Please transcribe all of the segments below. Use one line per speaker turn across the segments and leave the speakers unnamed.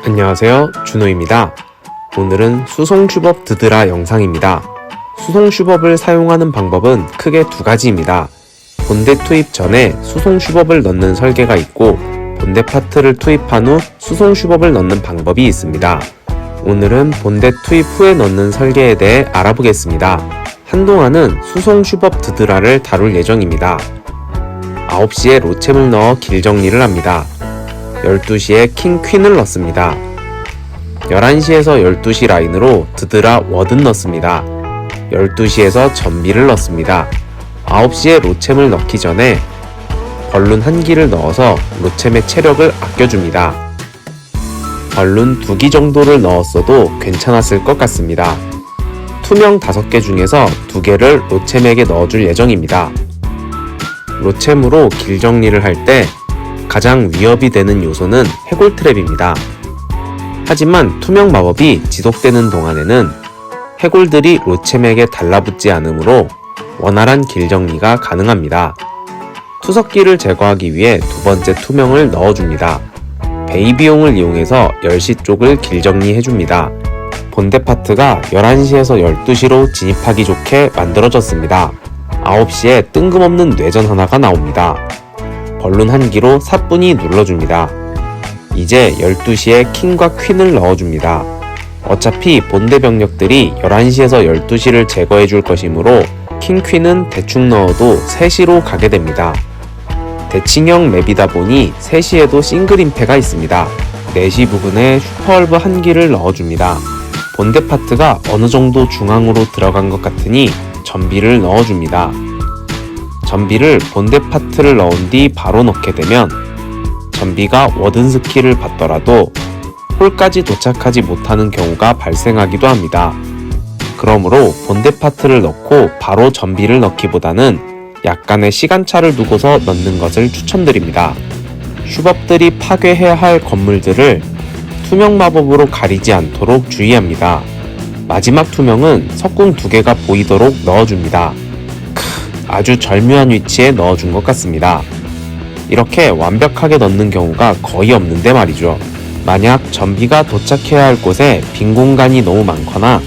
안녕하세요, 준호입니다. 오늘은 수송슈법 드드라 영상입니다. 수송슈법을 사용하는 방법은 크게 두 가지입니다. 본대 투입 전에 수송슈법을 넣는 설계가 있고 본대 파트를 투입한 후 수송슈법을 넣는 방법이 있습니다. 오늘은 본대 투입 후에 넣는 설계에 대해 알아보겠습니다. 한동안은 수송슈법 드드라를 다룰 예정입니다. 9시에 로챔을 넣어 길 정리를 합니다. 12시에 킹 퀸을 넣습니다. 11시에서 12시 라인으로 드드라 워든 넣습니다. 12시에서 전비를 넣습니다. 9시에 로챔을 넣기 전에 벌룬 1기를 넣어서 로챔의 체력을 아껴줍니다. 벌룬 2기 정도를 넣었어도 괜찮았을 것 같습니다. 투명 5개 중에서 2개를 로챔에게 넣어줄 예정입니다. 로챔으로 길 정리를 할 때 가장 위협이 되는 요소는 해골 트랩입니다. 하지만 투명 마법이 지속되는 동안에는 해골들이 로챔에게 달라붙지 않으므로 원활한 길 정리가 가능합니다. 투석기를 제거하기 위해 두 번째 투명을 넣어줍니다. 베이비용을 이용해서 10시 쪽을 길 정리해줍니다. 본대 파트가 11시에서 12시로 진입하기 좋게 만들어졌습니다. 9시에 뜬금없는 뇌전 하나가 나옵니다. 벌룬 1기로 사뿐히 눌러줍니다. 이제 12시에 킹과 퀸을 넣어줍니다. 어차피 본대 병력들이 11시에서 12시를 제거해줄 것이므로 킹 퀸은 대충 넣어도 3시로 가게 됩니다. 대칭형 맵이다 보니 3시에도 싱글 임페가 있습니다. 4시 부근에 슈퍼얼브 1기를 넣어줍니다. 본대 파트가 어느정도 중앙으로 들어간 것 같으니 전비를 넣어줍니다. 전비를 본대 파트를 넣은 뒤 바로 넣게 되면 전비가 워든 스킬을 받더라도 홀까지 도착하지 못하는 경우가 발생하기도 합니다. 그러므로 본대 파트를 넣고 바로 전비를 넣기보다는 약간의 시간차를 두고서 넣는 것을 추천드립니다. 슈법들이 파괴해야 할 건물들을 투명 마법으로 가리지 않도록 주의합니다. 마지막 투명은 석궁 2개가 보이도록 넣어줍니다. 아주 절묘한 위치에 넣어준 것 같습니다. 이렇게 완벽하게 넣는 경우가 거의 없는데 말이죠. 만약 전비가 도착해야 할 곳에 빈 공간이 너무 많거나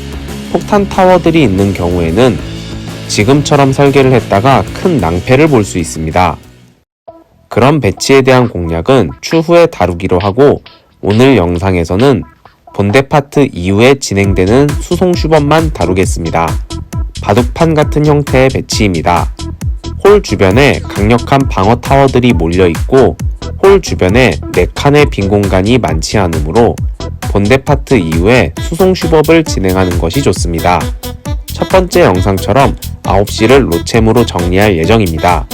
폭탄 타워들이 있는 경우에는 지금처럼 설계를 했다가 큰 낭패를 볼 수 있습니다. 그런 배치에 대한 공략은 추후에 다루기로 하고 오늘 영상에서는 본대 파트 이후에 진행되는 수송 슈법만 다루겠습니다. 바둑판 같은 형태의 배치입니다. 홀 주변에 강력한 방어 타워들이 몰려있고 홀 주변에 4칸의 빈 공간이 많지 않으므로 본대 파트 이후에 수송 슈법을 진행하는 것이 좋습니다. 첫 번째 영상처럼 9시를 로챔으로 정리할 예정입니다.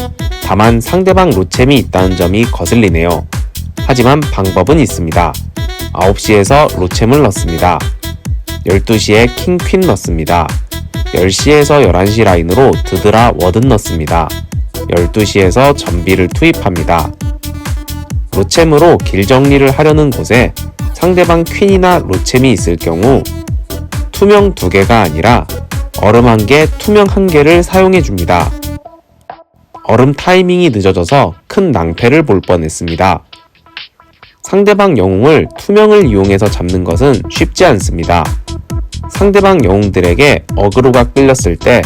다만 상대방 로챔이 있다는 점이 거슬리네요. 하지만 방법은 있습니다. 9시에서 로챔을 넣습니다. 12시에 킹 퀸 넣습니다. 10시에서 11시 라인으로 드드라 워든 넣습니다. 12시에서 전비를 투입합니다. 로챔으로 길 정리를 하려는 곳에 상대방 퀸이나 로챔이 있을 경우 투명 2개가 아니라 얼음 1개, 투명 1개를 사용해줍니다. 얼음 타이밍이 늦어져서 큰 낭패를 볼 뻔했습니다. 상대방 영웅을 투명을 이용해서 잡는 것은 쉽지 않습니다. 상대방 영웅들에게 어그로가 끌렸을 때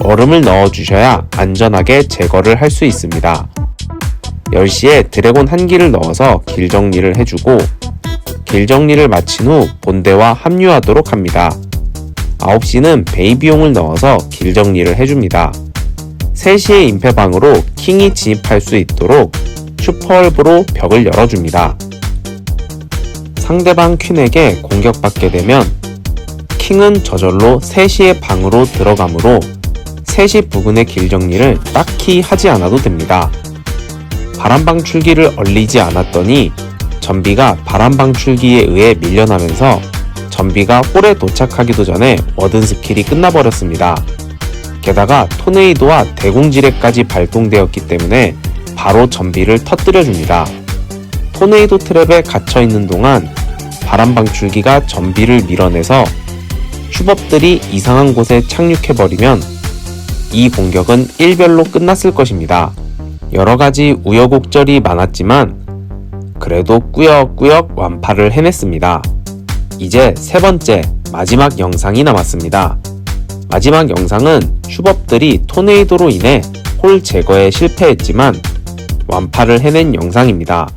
얼음을 넣어주셔야 안전하게 제거를 할 수 있습니다. 10시에 드래곤 1기를 넣어서 길 정리를 해주고 길 정리를 마친 후 본대와 합류하도록 합니다. 9시는 베이비용을 넣어서 길 정리를 해줍니다. 3시의 임페방으로 킹이 진입할 수 있도록 슈퍼얼브로 벽을 열어줍니다. 상대방 퀸에게 공격받게 되면 킹은 저절로 3시의 방으로 들어가므로 3시 부근의 길 정리를 딱히 하지 않아도 됩니다. 바람방출기를 얼리지 않았더니 전비가 바람방출기에 의해 밀려나면서 전비가 홀에 도착하기도 전에 워든 스킬이 끝나버렸습니다. 게다가 토네이도와 대공지뢰까지 발동되었기 때문에 바로 전비를 터뜨려줍니다. 토네이도 트랩에 갇혀있는 동안 바람방출기가 전비를 밀어내서 슈법들이 이상한 곳에 착륙해버리면 이 공격은 일별로 끝났을 것입니다. 여러가지 우여곡절이 많았지만 그래도 꾸역꾸역 완파를 해냈습니다. 이제 세 번째, 마지막 영상이 남았습니다. 마지막 영상은 슈법들이 토네이도로 인해 홀 제거에 실패했지만 완파를 해낸 영상입니다.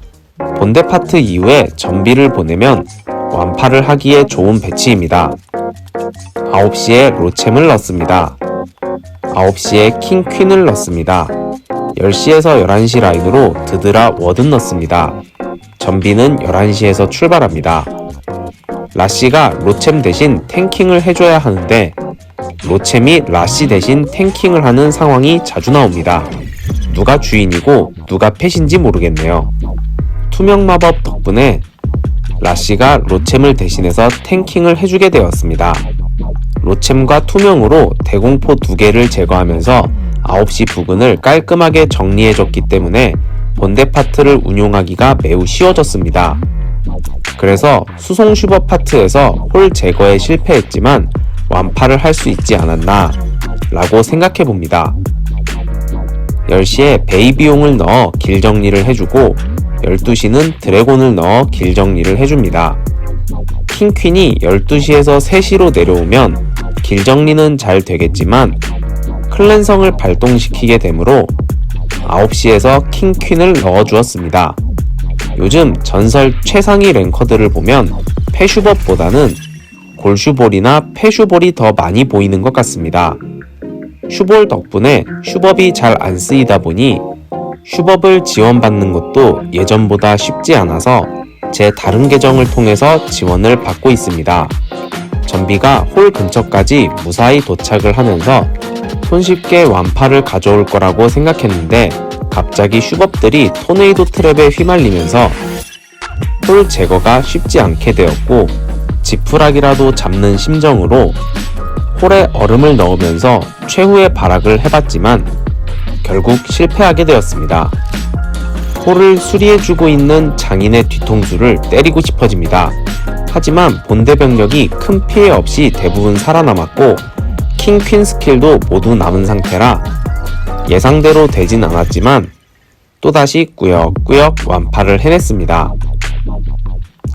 본대 파트 이후에 전비를 보내면 완파를 하기에 좋은 배치입니다. 9시에 로챔을 넣습니다. 9시에 킹 퀸을 넣습니다. 10시에서 11시 라인으로 드드라 워든 넣습니다. 전비는 11시에서 출발합니다. 라씨가 로챔 대신 탱킹을 해줘야 하는데 로챔이 라씨 대신 탱킹을 하는 상황이 자주 나옵니다. 누가 주인이고 누가 펫인지 모르겠네요. 투명 마법 덕분에 라씨가 로챔을 대신해서 탱킹을 해주게 되었습니다. 로챔과 투명으로 대공포 2개를 제거하면서 9시 부근을 깔끔하게 정리해줬기 때문에 본대 파트를 운용하기가 매우 쉬워졌습니다. 그래서 수송 슈법 파트에서 홀 제거에 실패했지만 완파를 할 수 있지 않았나 라고 생각해봅니다. 10시에 베이비용을 넣어 길 정리를 해주고 12시는 드래곤을 넣어 길 정리를 해줍니다. 킹퀸이 12시에서 3시로 내려오면 길 정리는 잘 되겠지만 클랜성을 발동시키게 되므로 9시에서 킹퀸을 넣어주었습니다. 요즘 전설 최상위 랭커들을 보면 패슈법보다는 골슈볼이나 패슈볼이 더 많이 보이는 것 같습니다. 슈볼 덕분에 슈법이 잘 안 쓰이다 보니 슈법을 지원받는 것도 예전보다 쉽지 않아서 제 다른 계정을 통해서 지원을 받고 있습니다. 전비가 홀 근처까지 무사히 도착을 하면서 손쉽게 완파를 가져올 거라고 생각했는데 갑자기 슈법들이 토네이도 트랩에 휘말리면서 홀 제거가 쉽지 않게 되었고 지푸라기라도 잡는 심정으로 홀에 얼음을 넣으면서 최후의 발악을 해봤지만 결국 실패하게 되었습니다. 홀을 수리해주고 있는 장인의 뒤통수를 때리고 싶어집니다. 하지만 본대 병력이 큰 피해 없이 대부분 살아남았고 킹 퀸 스킬도 모두 남은 상태라 예상대로 되진 않았지만 또다시 꾸역꾸역 완파를 해냈습니다.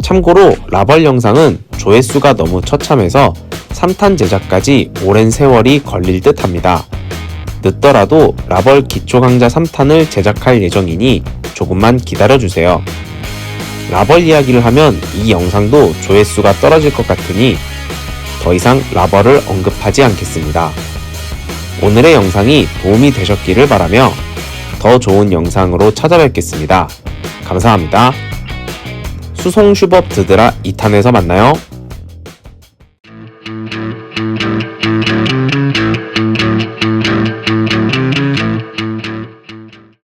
참고로 라벌 영상은 조회수가 너무 처참해서 3탄 제작까지 오랜 세월이 걸릴 듯 합니다. 늦더라도 라벌 기초 강좌 3탄을 제작할 예정이니 조금만 기다려주세요. 라벌 이야기를 하면 이 영상도 조회수가 떨어질 것 같으니 더 이상 라벌을 언급하지 않겠습니다. 오늘의 영상이 도움이 되셨기를 바라며 더 좋은 영상으로 찾아뵙겠습니다. 감사합니다. 수송 슈법 드드라 2탄에서 만나요.